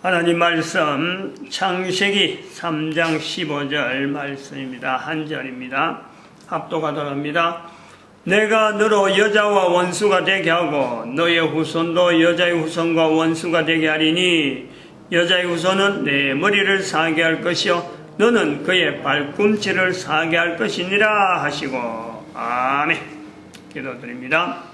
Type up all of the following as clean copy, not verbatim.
하나님 말씀 창세기 3장 15절 말씀입니다. 한 절입니다. 합독하도록 합니다. 내가 너로 여자와 원수가 되게 하고 너의 후손도 여자의 후손과 원수가 되게 하리니 여자의 후손은 내 머리를 상하게 할 것이요 너는 그의 발꿈치를 상하게 할 것이니라 하시고 아멘. 기도드립니다.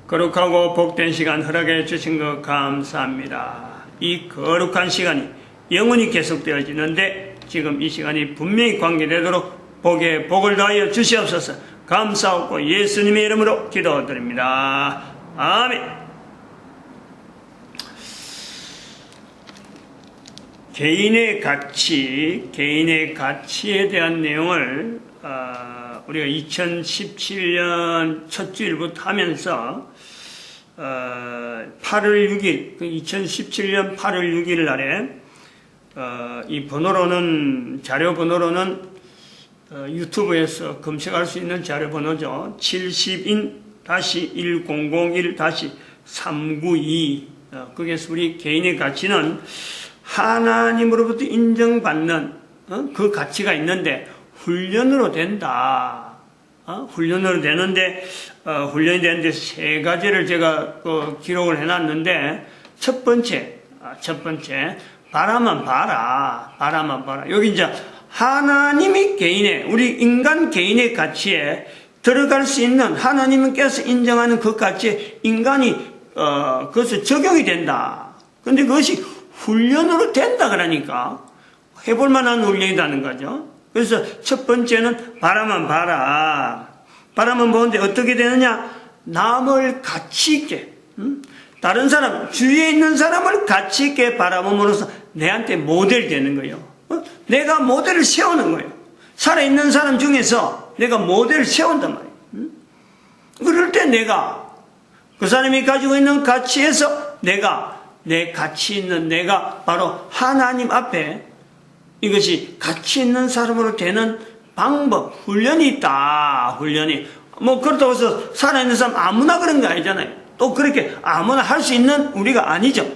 거룩하고 복된 시간 허락해 주신 것 감사합니다. 이 거룩한 시간이 영원히 계속되어지는데 지금 이 시간이 분명히 관계되도록 복에 복을 더하여 주시옵소서. 감사하고 예수님의 이름으로 기도드립니다. 아멘. 개인의 가치에 대한 내용을 우리가 2017년 첫 주일부터 하면서 8월 6일, 2017년 8월 6일 날에 이 번호로는, 자료 번호로는 유튜브에서 검색할 수 있는 자료 번호죠. 70인-1001-392. 거기에서 우리 개인의 가치는 하나님으로부터 인정받는 그 가치가 있는데 훈련으로 된다. 훈련으로 되는데, 훈련이 되는데 세 가지를 제가 기록을 해놨는데, 첫 번째, 바라만 봐라. 여기 이제 하나님이 우리 인간 개인의 가치에 들어갈 수 있는 하나님께서 인정하는 그 가치에 인간이, 그것을 적용이 된다. 근데 그것이 훈련으로 된다 그러니까 해볼 만한 훈련이라는 거죠. 그래서 첫 번째는 바라만 봐라. 바라만 보는데 어떻게 되느냐? 남을 가치 있게, 다른 사람, 주위에 있는 사람을 가치 있게 바라봄으로써 내한테 모델이 되는 거예요. 내가 모델을 세우는 거예요. 살아있는 사람 중에서 내가 모델을 세운단 말이에요. 그럴 때 내가, 그 사람이 가지고 있는 가치에서 내 가치 있는 내가 바로 하나님 앞에 이것이 가치 있는 사람으로 되는 방법, 훈련이 있다. 훈련이. 그렇다고 해서 살아있는 사람 아무나 그런 거 아니잖아요. 또 그렇게 아무나 할 수 있는 우리가 아니죠.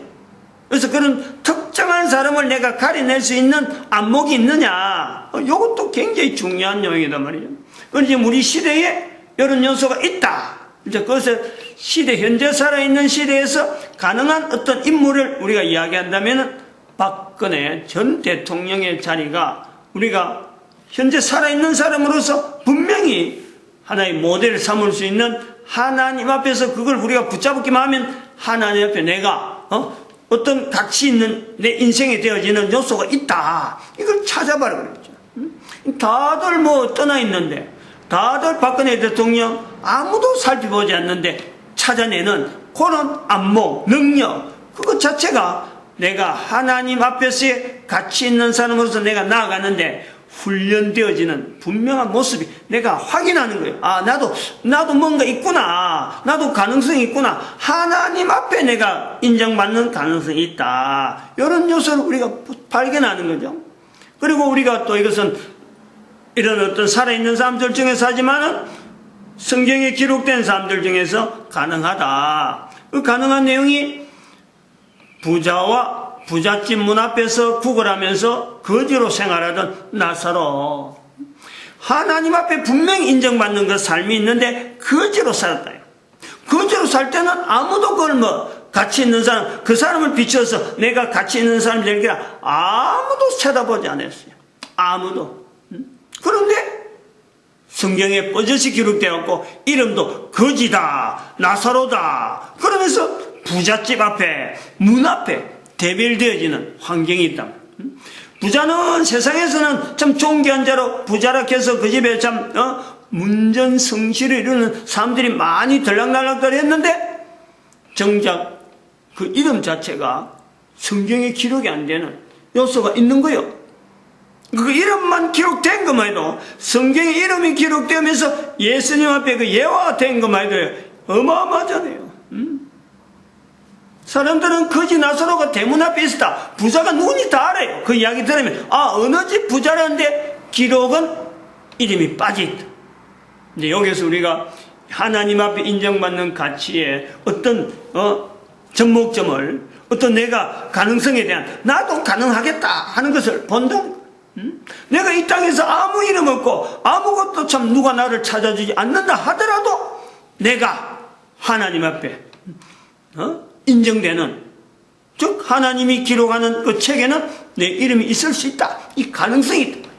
그래서 그런 특정한 사람을 내가 가려낼 수 있는 안목이 있느냐. 이것도 굉장히 중요한 내용이단 말이죠. 그런데 우리 시대에 이런 요소가 있다. 이제 그것을 현재 살아있는 시대에서 가능한 어떤 인물을 우리가 이야기한다면은 박근혜 전 대통령의 자리가 우리가 현재 살아있는 사람으로서 분명히 하나의 모델을 삼을 수 있는 하나님 앞에서 그걸 우리가 붙잡기만 하면 하나님 앞에 내가 어떤 가치 있는 내 인생에 되어지는 요소가 있다. 이걸 찾아봐라 그랬죠. 다들 떠나 있는데 다들 박근혜 대통령 아무도 살펴보지 않는데 찾아내는 그런 안목, 능력 그것 자체가 내가 하나님 앞에서의 가치 있는 사람으로서 내가 나아가는데 훈련되어지는 분명한 모습이 내가 확인하는 거예요. 나도 뭔가 있구나. 나도 가능성이 있구나. 하나님 앞에 내가 인정받는 가능성이 있다. 이런 요소를 우리가 발견하는 거죠. 그리고 우리가 또 이것은 이런 어떤 살아있는 사람들 중에서 하지만은 성경에 기록된 사람들 중에서 가능하다. 그 가능한 내용이 부잣집 문 앞에서 구걸하면서 거지로 생활하던 나사로. 하나님 앞에 분명히 인정받는 그 삶이 있는데 거지로 살았다. 거지로 살 때는 아무도 그걸 가치 있는 사람, 그 사람을 비춰서 내가 가치 있는 사람이 되기라 아무도 쳐다보지 않았어요. 아무도. 그런데 성경에 뻗어시 기록되었고 이름도 거지다, 나사로다. 그러면서 부잣집 앞에, 문 앞에 대별되어지는 환경이 있다. 부자는 세상에서는 참 존귀한 자로 부자라 해서 그 집에 참 문전성시를 이루는 사람들이 많이 들락날락들 했는데 정작 그 이름 자체가 성경에 기록이 안 되는 요소가 있는 거예요. 그 이름만 기록된 것만 해도 성경에 이름이 기록되면서 예수님 앞에 그 예화가 된 것만 해도 어마어마하잖아요. 사람들은 거지 나사로가 대문 앞에 있었다. 부자가 누군지 다 알아요. 그 이야기 들으면 어느 집 부자라는데 기록은 이름이 빠져있다. 이제 여기서 우리가 하나님 앞에 인정받는 가치에 어떤 접목점을 어떤 내가 가능성에 대한 나도 가능하겠다 하는 것을 본다. 내가 이 땅에서 아무 이름 없고 아무것도 참 누가 나를 찾아주지 않는다 하더라도 내가 하나님 앞에 인정되는, 즉 하나님이 기록하는 그 책에는 내 이름이 있을 수 있다. 이 가능성이 있다.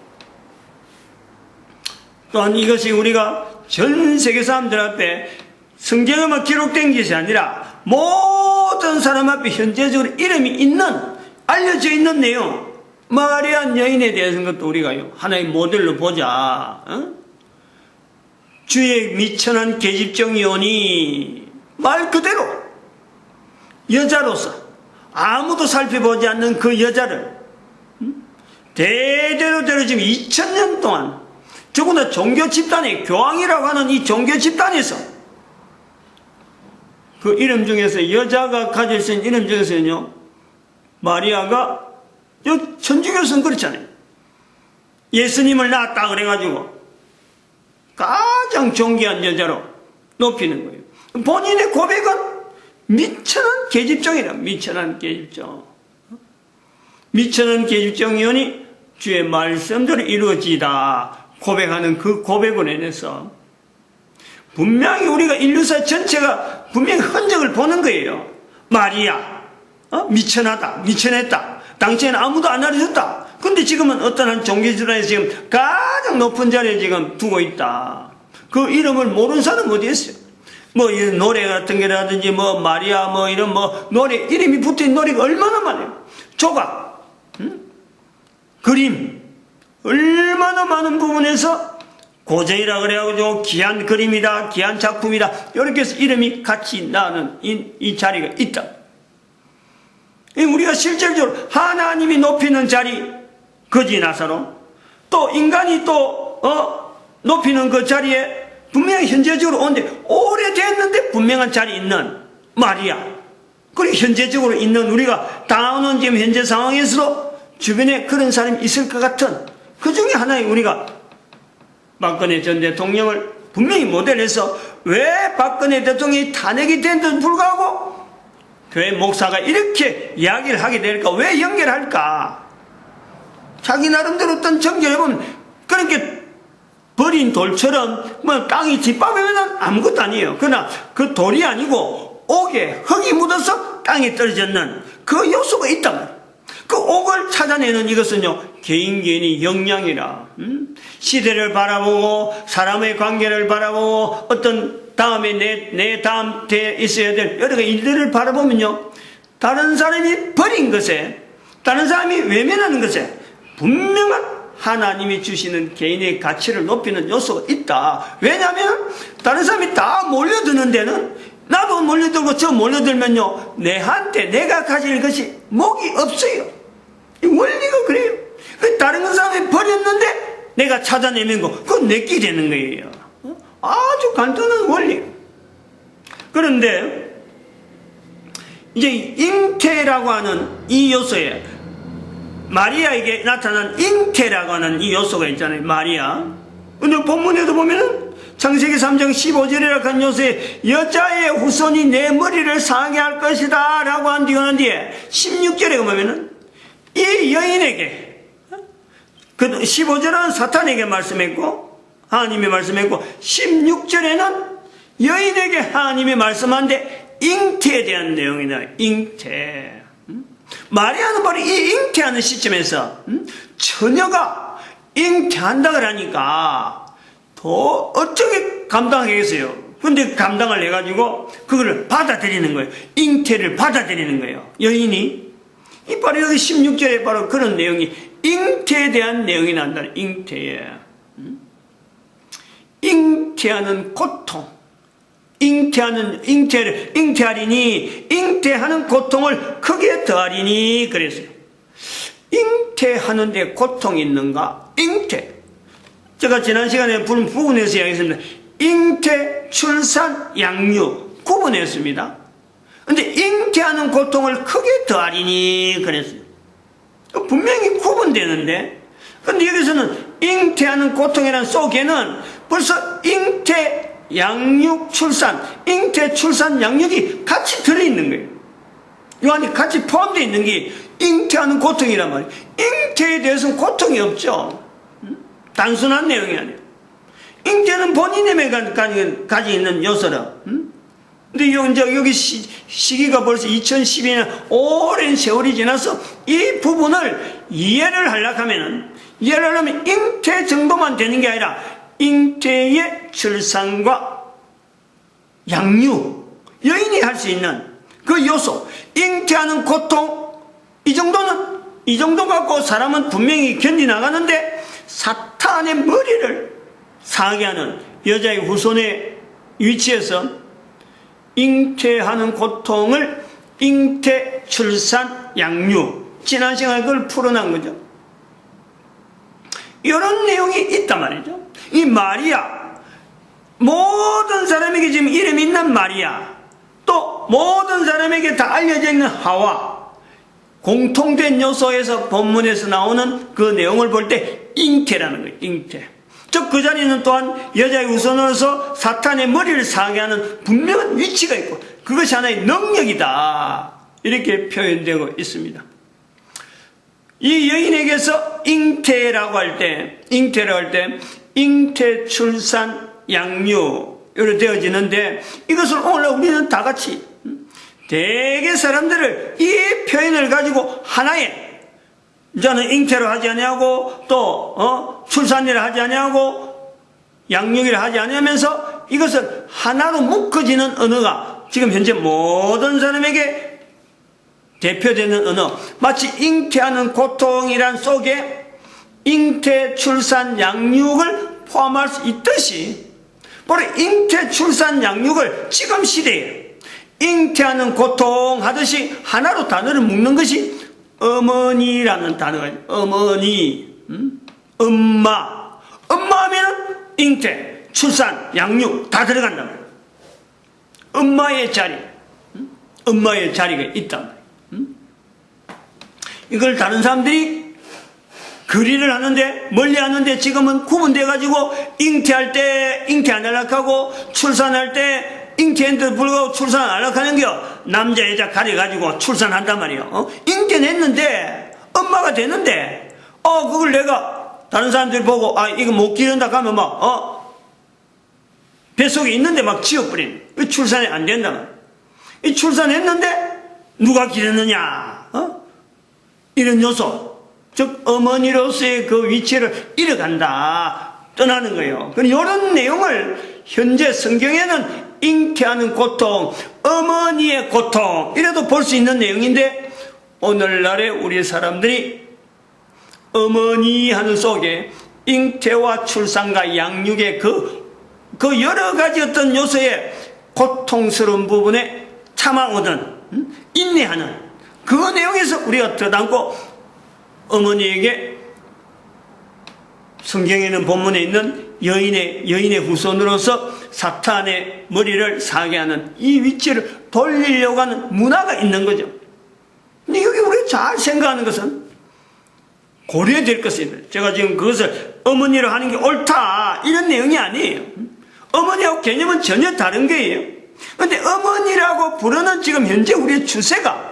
또한 이것이 우리가 전 세계 사람들 앞에 성경에만 기록된 것이 아니라 모든 사람 앞에 현재적으로 이름이 있는, 알려져 있는 내용, 마리아 여인에 대해서는 것도 우리가 하나의 모델로 보자. 주의 미천한 계집종이오니, 말 그대로 여자로서 아무도 살펴보지 않는 그 여자를 대대로 지금 2000년 동안, 더구나 종교 집단의 교황이라고 하는 이 종교 집단에서 그 이름 중에서, 여자가 가질 수 있는 이름 중에서는요, 마리아가 천주교에서는 그렇잖아요. 예수님을 낳았다 그래가지고 가장 존귀한 여자로 높이는 거예요. 본인의 고백은 미천한 계집종이라. 미천한 계집종. 미천한 계집종이오니 주의 말씀대로 이루어지다 고백하는 그 고백을 해내서 분명히 우리가 인류사 전체가 분명히 흔적을 보는 거예요. 마리아 미천하다, 미천했다, 당시에는 아무도 안 알려줬다. 근데 지금은 어떤 한 종교집단에서 지금 가장 높은 자리에 지금 두고 있다. 그 이름을 모르는 사람은 어디 있어요? 뭐 이 노래 같은 게라든지 뭐 마리아 뭐 이런 뭐 노래 이름이 붙어있는 노래가 얼마나 많아요. 조각, 그림, 얼마나 많은 부분에서 고전이라 그래가지고 귀한 그림이다, 귀한 작품이다, 이렇게 해서 이름이 같이 나는 이 자리가 있다. 우리가 실질적으로 하나님이 높이는 자리, 거지 나사로, 또 인간이 또 높이는 그 자리에 분명히 현재적으로 오는데, 오래됐는데 분명한 자리에 있는 마리아, 그리고 현재적으로 있는 우리가 당하는 지금 현재 상황에서도 주변에 그런 사람이 있을 것 같은, 그 중에 하나의 우리가 박근혜 전 대통령을 분명히 모델해서, 왜 박근혜 대통령이 탄핵이 된 데도 불구하고 교회 목사가 이렇게 이야기를 하게 될까? 왜 연결할까? 자기 나름대로 어떤 정결해보면 그렇게 버린 돌처럼 뭐 땅이 짓밟으면 아무것도 아니에요. 그러나 그 돌이 아니고 옥에 흙이 묻어서 땅에 떨어졌는 그 요소가 있단 말이에요. 그 옥을 찾아내는 이것은요, 개인이 역량이라, 시대를 바라보고 사람의 관계를 바라보고 어떤 다음에 내 다음 때에 있어야 될 여러 가지 일들을 바라보면요, 다른 사람이 버린 것에, 다른 사람이 외면하는 것에 분명한 하나님이 주시는 개인의 가치를 높이는 요소가 있다. 왜냐하면 다른 사람이 다 몰려드는 데는 나도 몰려들고 저 몰려들면요, 내한테 내가 가질 것이 목이 없어요. 이 원리가 그래요. 다른 사람이 버렸는데 내가 찾아내는 거, 그건 내게 되는 거예요. 아주 간단한 원리. 그런데 이제 잉태라고 하는 이 요소에, 마리아에게 나타난 잉태라고 하는 이 요소가 있잖아요. 마리아. 근데 본문에도 보면은 창세기 3장 15절이라고 한 요소에 여자의 후손이 내 머리를 상하게 할 것이다 라고 한 뒤에 16절에 보면은 이 여인에게, 그 15절은 사탄에게 말씀했고 하나님이 말씀했고, 16절에는 여인에게 하나님이 말씀한데 잉태에 대한 내용이다. 잉태. 마리아는 바로 이 잉태하는 시점에서 처녀가 잉태한다 그러니까 더 어떻게 감당하겠어요? 근데 감당을 해가지고 그걸 받아들이는 거예요. 잉태를 받아들이는 거예요. 여인이. 바로 여기 16절에 바로 그런 내용이, 잉태에 대한 내용이 난다. 잉태에. 잉태하는 고통, 잉태하리니, 잉태하는 고통을 크게 더하리니, 그랬어요. 잉태하는데 고통이 있는가? 잉태. 제가 지난 시간에 부분에서 이야기했습니다. 잉태, 출산, 양육, 구분했습니다. 근데 잉태하는 고통을 크게 더하리니, 그랬어요. 분명히 구분되는데, 근데 여기서는 잉태하는 고통이라는 속에는 벌써 잉태, 양육, 출산, 잉태, 출산, 양육이 같이 들어있는 거예요. 요 안에 같이 포함되어 있는 게 잉태하는 고통이란 말이에요. 잉태에 대해서는 고통이 없죠. 단순한 내용이 아니에요. 잉태는 본인에게 가지고 있는 요소라. 근데 여기 시기가 벌써 2012년 오랜 세월이 지나서 이 부분을 이해를 하려면 잉태 정도만 되는 게 아니라 잉태의 출산과 양육, 여인이 할 수 있는 그 요소, 잉태하는 고통, 이 정도 갖고 사람은 분명히 견디나가는데 사탄의 머리를 상하게 하는 여자의 후손의 위치에서 잉태하는 고통을 잉태, 출산, 양육, 지난 시간에 그걸 풀어난 거죠. 이런 내용이 있단 말이죠. 이 마리아, 모든 사람에게 지금 이름이 있는 마리아, 또 모든 사람에게 다 알려져 있는 하와, 공통된 요소에서 본문에서 나오는 그 내용을 볼 때 잉태라는 거예요. 잉태. 즉 그 자리는 또한 여자의 우선으로서 사탄의 머리를 상하게 하는 분명한 위치가 있고 그것이 하나의 능력이다. 이렇게 표현되고 있습니다. 이 여인에게서 잉태라고 할 때 잉태, 출산, 양육 이렇게 되어지는데 이것을 오늘 우리는 다 같이 대개 사람들을 이 표현을 가지고 하나의 저는 잉태로 하지 아니하고 또 출산이라 하지 아니하고 양육이라 하지 아니하면서 이것을 하나로 묶어지는 언어가 지금 현재 모든 사람에게 대표되는 언어, 마치 잉태하는 고통이란 속에 잉태, 출산, 양육을 포함할 수 있듯이 바로 잉태, 출산, 양육을 지금 시대에 잉태하는 고통 하듯이 하나로 단어를 묶는 것이 어머니라는 단어가 있어요. 어머니, 엄마. 엄마 하면 잉태, 출산, 양육 다 들어간단 말이에요. 엄마의 자리, 엄마의 자리가 있단 말이에요. 이걸 다른 사람들이 거리를 하는데 멀리 하는데 지금은 구분돼 가지고 잉태할 때 잉태 안 하려고 출산할 때 잉태했는데도 불구하고 출산 안 하려고 하는겨. 남자 여자 가려가지고 출산한단 말이에요. 잉태는 했는데 엄마가 되는데 그걸 내가 다른 사람들이 보고 이거 못 기른다 하면 막 뱃속에 있는데 막 지워버리는 출산이 안 된다 말이에요. 이 출산했는데 누가 기르느냐 이런 요소, 즉 어머니로서의 그 위치를 잃어간다, 떠나는 거예요. 이런 내용을 현재 성경에는 잉태하는 고통, 어머니의 고통 이래도 볼 수 있는 내용인데 오늘날의 우리 사람들이 어머니 하는 속에 잉태와 출산과 양육의 그 여러 가지 어떤 요소의 고통스러운 부분에 참아오던 인내하는 그 내용에서 우리가 들어담고 어머니에게 성경에는 본문에 있는 여인의 후손으로서 사탄의 머리를 상하게 하는 이 위치를 돌리려고 하는 문화가 있는 거죠. 근데 여기 우리가 잘 생각하는 것은 고려될 것입니다. 제가 지금 그것을 어머니로 하는 게 옳다 이런 내용이 아니에요. 어머니하고 개념은 전혀 다른 거예요. 그런데 어머니라고 부르는 지금 현재 우리의 추세가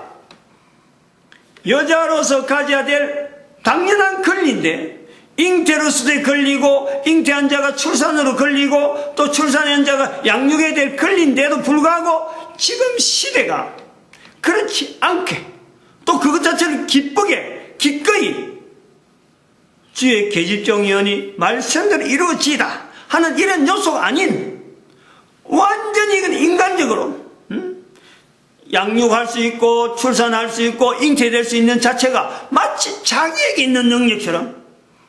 여자로서 가져야 될 당연한 권리인데 잉태로서도 걸리고 잉태한 자가 출산으로 걸리고 또 출산한 자가 양육해야 될 권리인데도 불구하고 지금 시대가 그렇지 않게 또 그것 자체를 기꺼이 주의 계집종이오니 말씀대로 이루어지다 하는 이런 요소가 아닌 완전히 이건 인간적으로 양육할 수 있고 출산할 수 있고 잉태될 수 있는 자체가 마치 자기에게 있는 능력처럼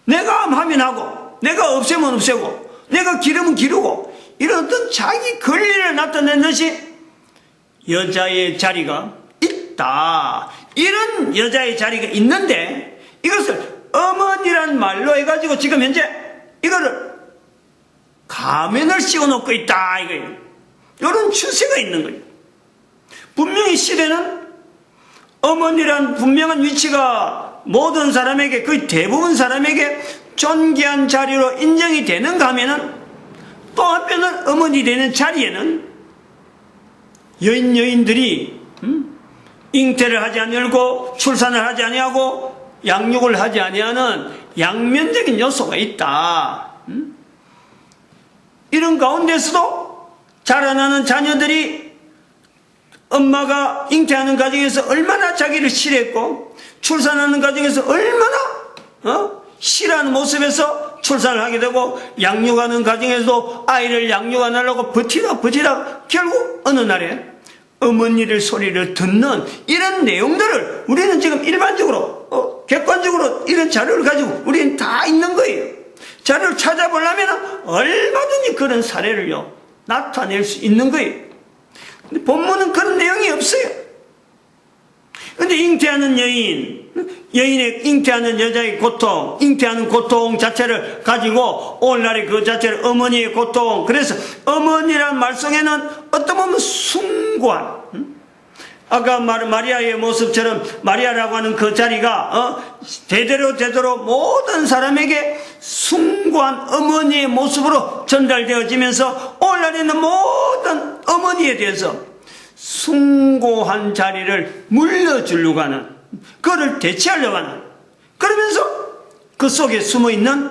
내가 하면 하고 내가 없애면 없애고 내가 기르면 기르고 이런 어떤 자기 권리를 나타낸 것이 여자의 자리가 있다. 이런 여자의 자리가 있는데 이것을 어머니란 말로 해가지고 지금 현재 이거를 가면을 씌워놓고 있다 이거예요. 이런 추세가 있는 거예요. 분명히 시대는 어머니란 분명한 위치가 모든 사람에게 거의 대부분 사람에게 존귀한 자리로 인정이 되는가 하면은 또 한편은 어머니 되는 자리에는 여인들이 잉태를 하지 아니하고 출산을 하지 아니하고 양육을 하지 아니하는 양면적인 요소가 있다. 이런 가운데서도 자라나는 자녀들이 엄마가 잉태하는 과정에서 얼마나 자기를 싫어했고 출산하는 과정에서 얼마나 싫어하는 모습에서 출산을 하게 되고 양육하는 과정에서도 아이를 양육하려고 버티다 결국 어느 날에 어머니를 소리를 듣는 이런 내용들을 우리는 지금 일반적으로 객관적으로 이런 자료를 가지고 우리는 다 있는 거예요. 자료를 찾아보려면 얼마든지 그런 사례를요 나타낼 수 있는 거예요. 근데 본문은 그런 내용이 없어요. 근데 잉태하는 여인의 잉태하는 여자의 고통, 잉태하는 고통 자체를 가지고 오늘날의 그 자체를 어머니의 고통, 그래서 어머니란 말 속에는 어떤 보면 숭고한, 아까 마리아의 모습처럼 마리아라고 하는 그 자리가 대대로 모든 사람에게 숭고한 어머니의 모습으로 전달되어지면서 오늘날에는 모든 어머니에 대해서 숭고한 자리를 물려주려고 하는, 그거를 대체하려고 하는, 그러면서 그 속에 숨어있는,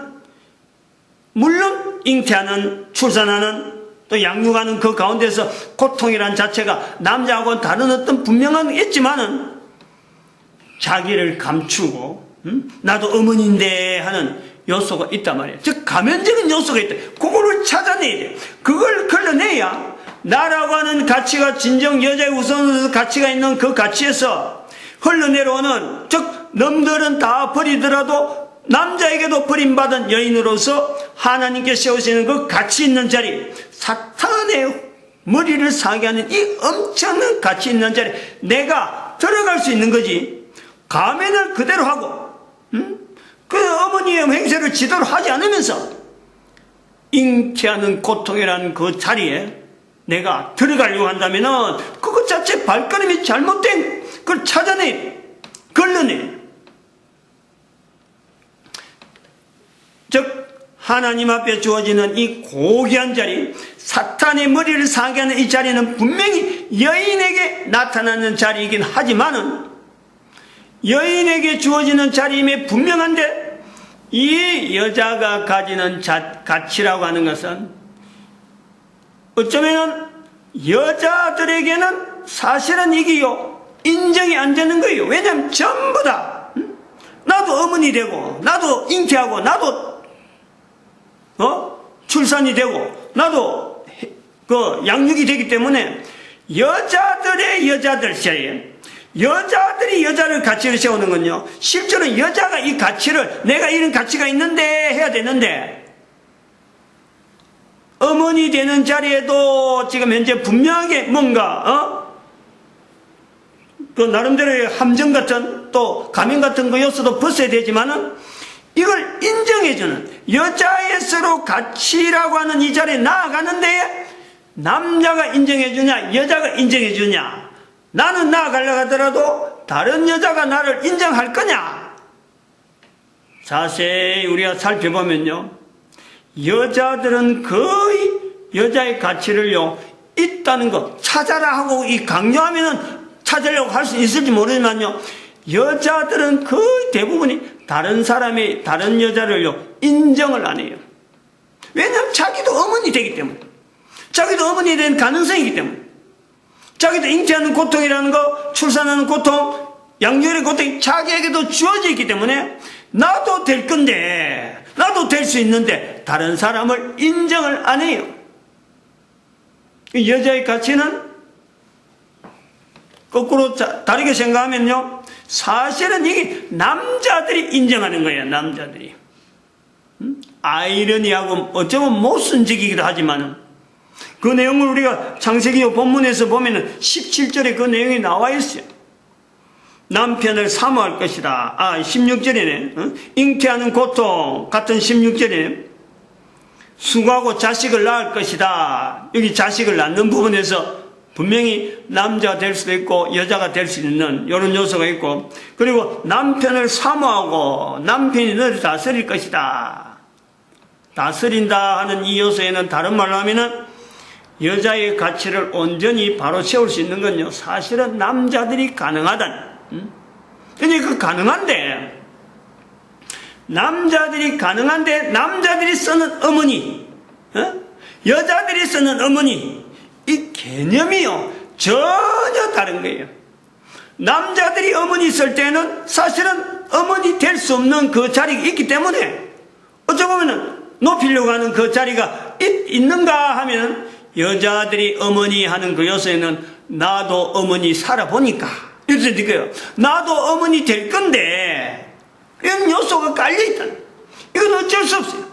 물론 잉태하는, 출산하는, 또 양육하는 그 가운데서 고통이란 자체가 남자하고는 다른 어떤 분명한 게 있지만은 자기를 감추고 나도 어머니인데 하는 요소가 있단 말이에요. 즉 가면적인 요소가 있다. 그거를 찾아내야 돼요. 그걸 걸러내야 나라고 하는 가치가 진정 여자의 우선으로서 가치가 있는 그 가치에서 흘러내려오는, 즉 남들은 다 버리더라도 남자에게도 버림받은 여인으로서 하나님께 세우시는 그 가치 있는 자리, 사탄의 머리를 상하게 하는 이 엄청난 가치 있는 자리 내가 들어갈 수 있는 거지. 가면을 그대로 하고 그 어머니의 행세를 지도로 하지 않으면서 잉태하는 고통이라는 그 자리에 내가 들어가려고 한다면은 그것 자체 발걸음이 잘못된 그걸 찾아내, 걸러내. 즉 하나님 앞에 주어지는 이 고귀한 자리, 사탄의 머리를 상하게 하는 이 자리는 분명히 여인에게 나타나는 자리이긴 하지만은 여인에게 주어지는 자리임에 분명한데 이 여자가 가지는 가치라고 하는 것은 어쩌면 여자들에게는 사실은 이게요 인정이 안 되는 거예요. 왜냐하면 전부 다 나도 어머니 되고 나도 잉태하고 나도 출산이 되고 나도 그 양육이 되기 때문에 여자들 사이에 여자들이 여자를 가치를 세우는 건요 실제로 여자가 이 가치를 내가 이런 가치가 있는데 해야 되는데 어머니 되는 자리에도 지금 현재 분명하게 뭔가 그 나름대로의 함정 같은 또 가면 같은 그 요소도 벗어야 되지만은 이걸 인정해주는 여자의 서로 가치라고 하는 이 자리에 나아가는데 남자가 인정해주냐 여자가 인정해주냐, 나는 나아가려고 하더라도 다른 여자가 나를 인정할 거냐. 자세히 우리가 살펴보면요 여자들은 거의 여자의 가치를요 있다는 거 찾아라 하고 이 강요하면은 찾으려고 할 수 있을지 모르지만요 여자들은 거의 대부분이 다른 사람이 다른 여자를요 인정을 안 해요. 왜냐하면 자기도 어머니 되기 때문에, 자기도 어머니 된 가능성이기 때문에, 자기도 잉태하는 고통이라는 거, 출산하는 고통, 양육의 고통이 자기에게도 주어져 있기 때문에 나도 될 건데, 나도 될 수 있는데 다른 사람을 인정을 안 해요. 여자의 가치는 거꾸로 다르게 생각하면요 사실은 이게 남자들이 인정하는 거예요. 남자들이. 아이러니하고 어쩌면 모순적이기도 하지만 그 내용을 우리가 창세기 본문에서 보면은 17절에 그 내용이 나와 있어요. 남편을 사모할 것이다. 16절이네. 잉태하는 고통 같은 16절이네. 수고하고 자식을 낳을 것이다. 여기 자식을 낳는 부분에서 분명히 남자가 될 수도 있고 여자가 될 수 있는 이런 요소가 있고, 그리고 남편을 사모하고 남편이 너를 다스릴 것이다. 다스린다 하는 이 요소에는 다른 말로 하면은 여자의 가치를 온전히 바로 세울 수 있는 건요, 사실은 남자들이 가능하다는. 근데 그 가능한데, 남자들이 쓰는 어머니, 여자들이 쓰는 어머니, 이 개념이요, 전혀 다른 거예요. 남자들이 어머니 쓸 때는 사실은 어머니 될 수 없는 그 자리가 있기 때문에, 어쩌보면은 높이려고 하는 그 자리가 있는가 하면, 여자들이 어머니 하는 그 요소에는 나도 어머니 살아보니까 이렇게 느껴요. 나도 어머니 될 건데 이런 요소가 깔려있다. 이건 어쩔 수 없어요.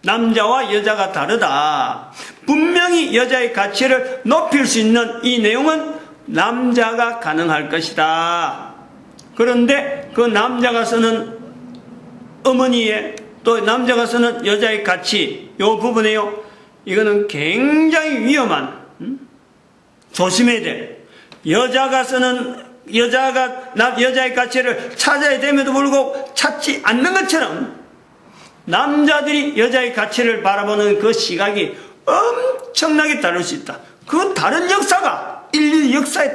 남자와 여자가 다르다. 분명히 여자의 가치를 높일 수 있는 이 내용은 남자가 가능할 것이다. 그런데 그 남자가 쓰는 어머니의 또 남자가 쓰는 여자의 가치 이 부분에요, 이거는 굉장히 위험한, 조심해야 돼. 여자의 가치를 찾아야 됨에도 불구하고 찾지 않는 것처럼 남자들이 여자의 가치를 바라보는 그 시각이 엄청나게 다를 수 있다. 그 다른 역사가 인류 역사에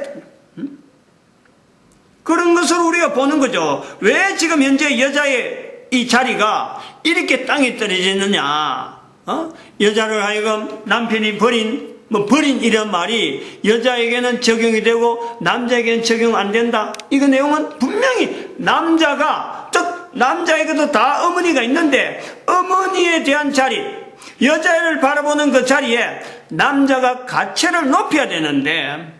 그런 것을 우리가 보는 거죠. 왜 지금 현재 여자의 이 자리가 이렇게 땅에 떨어져 있느냐. 여자를 하여금 남편이 버린 이런 말이 여자에게는 적용이 되고 남자에게는 적용 안 된다. 이거 내용은 분명히 남자에게도 다 어머니가 있는데 어머니에 대한 자리, 여자를 바라보는 그 자리에 남자가 가치를 높여야 되는데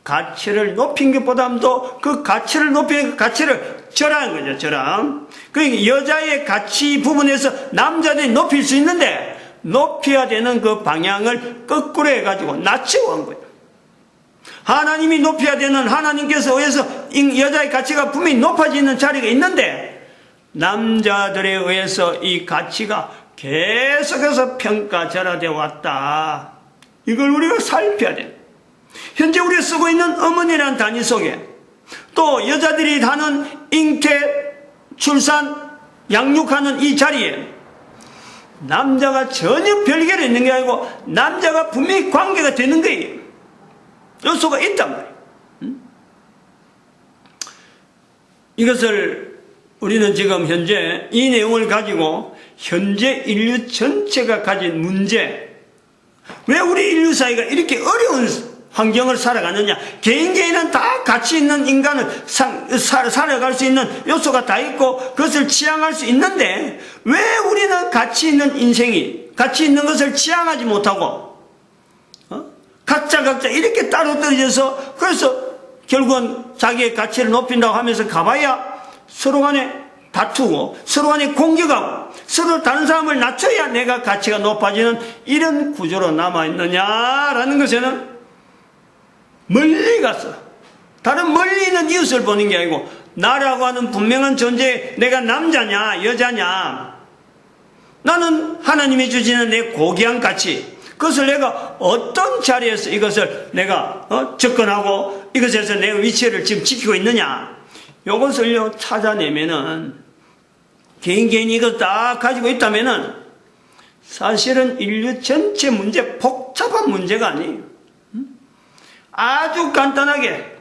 가치를 높인 것보다도 그 가치를 높이는 그 가치를 절하는 거죠. 절함. 그러니까 여자의 가치 부분에서 남자들이 높일 수 있는데 높여야 되는 그 방향을 거꾸로 해가지고 낮추고 한 거예요. 하나님이 높여야 되는 하나님께서 의해서 여자의 가치가 분명히 높아지는 자리가 있는데 남자들에 의해서 이 가치가 계속해서 평가절하되어 왔다. 이걸 우리가 살펴야 돼요. 현재 우리가 쓰고 있는 어머니라는 단위 속에 또 여자들이 하는 잉태, 출산, 양육하는 이 자리에 남자가 전혀 별개로 있는 게 아니고 남자가 분명히 관계가 되는 거예요. 요소가 있단 말이에요. 이것을 우리는 지금 현재 이 내용을 가지고 현재 인류 전체가 가진 문제, 왜 우리 인류 사회가 이렇게 어려운 환경을 살아가느냐. 개인은 다 가치 있는 인간을 살아갈 수 있는 요소가 다 있고 그것을 지향할 수 있는데 왜 우리는 가치 있는 인생이 가치 있는 것을 지향하지 못하고 각자 이렇게 따로 떨어져서 그래서 결국은 자기의 가치를 높인다고 하면서 가봐야 서로 간에 다투고 서로 간에 공격하고 서로 다른 사람을 낮춰야 내가 가치가 높아지는 이런 구조로 남아있느냐라는 것에는 멀리 가서 다른 멀리 있는 이웃을 보는 게 아니고 나라고 하는 분명한 존재, 내가 남자냐 여자냐, 나는 하나님이 주시는 내 고귀한 가치, 그것을 내가 어떤 자리에서 이것을 내가 접근하고 이것에서 내 위치를 지금 지키고 있느냐, 이것을 찾아내면은 개인이 이거 다 가지고 있다면은 사실은 인류 전체 문제, 복잡한 문제가 아니에요. 아주 간단하게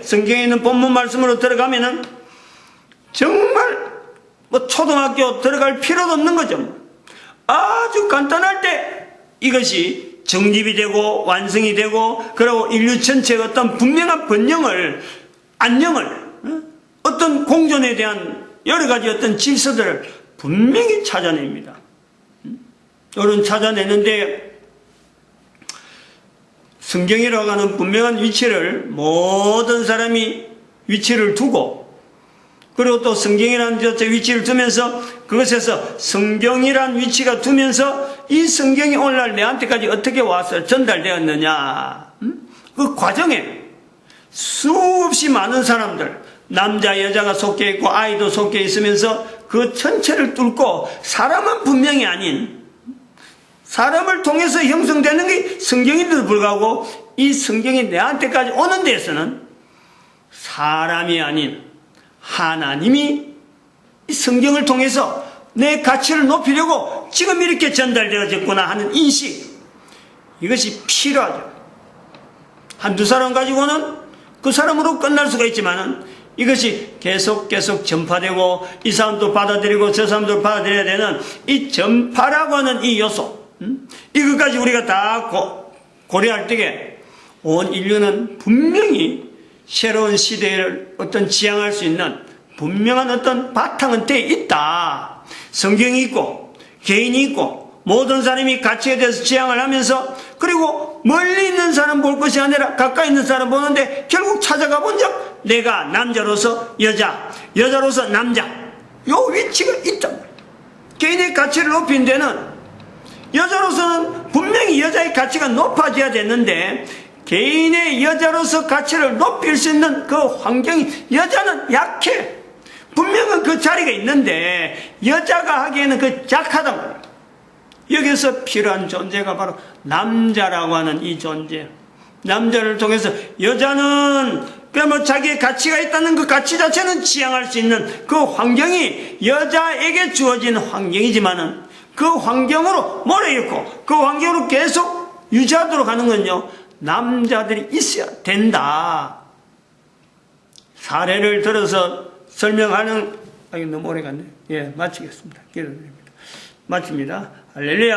성경에 있는 본문 말씀으로 들어가면은 정말 초등학교 들어갈 필요도 없는 거죠. 아주 간단할 때 이것이 정립이 되고 완성이 되고, 그리고 인류 전체의 어떤 분명한 번영을, 안녕을, 어떤 공존에 대한 여러 가지 어떤 질서들을 분명히 찾아냅니다. 이런 찾아내는데 성경이라고 하는 분명한 위치를 모든 사람이 위치를 두고, 그리고 또 성경이라는 위치를 두면서 그것에서 성경이라는 위치가 두면서 이 성경이 오늘날 내한테까지 어떻게 와서 전달되었느냐, 그 과정에 수없이 많은 사람들, 남자 여자가 섞여 있고 아이도 섞여 있으면서 그 전체를 뚫고 사람은 분명히 아닌 사람을 통해서 형성되는 게 성경인데도 불구하고 이 성경이 내한테까지 오는 데에서는 사람이 아닌 하나님이 이 성경을 통해서 내 가치를 높이려고 지금 이렇게 전달되어졌구나 하는 인식, 이것이 필요하죠. 한두 사람 가지고는 그 사람으로 끝날 수가 있지만은 이것이 계속 전파되고 이 사람도 받아들이고 저 사람도 받아들여야 되는 이 전파라고 하는 이 요소, 이것까지 우리가 다 고려할 때에 온 인류는 분명히 새로운 시대를 어떤 지향할 수 있는 분명한 어떤 바탕은 돼 있다. 성경이 있고 개인이 있고 모든 사람이 가치에 대해서 지향을 하면서, 그리고 멀리 있는 사람 볼 것이 아니라 가까이 있는 사람 보는데 결국 찾아가 본 적, 내가 남자로서 여자, 여자로서 남자, 요 위치가 있단 말이에요. 개인의 가치를 높인 데는 여자로서는 분명히 여자의 가치가 높아져야 되는데, 개인의 여자로서 가치를 높일 수 있는 그 환경이, 여자는 약해. 분명한 그 자리가 있는데 여자가 하기에는 그 약하단 말이에요. 여기서 필요한 존재가 바로 남자라고 하는 이 존재. 남자를 통해서 여자는 그야말로 자기의 가치가 있다는 그 가치 자체는 지향할 수 있는 그 환경이 여자에게 주어진 환경이지만은, 그 환경으로 몰아넣고 그 환경으로 계속 유지하도록 하는 건요, 남자들이 있어야 된다. 사례를 들어서 설명하는, 너무 오래 갔네. 예, 마치겠습니다. 기도드립니다. 마칩니다. 할렐루야.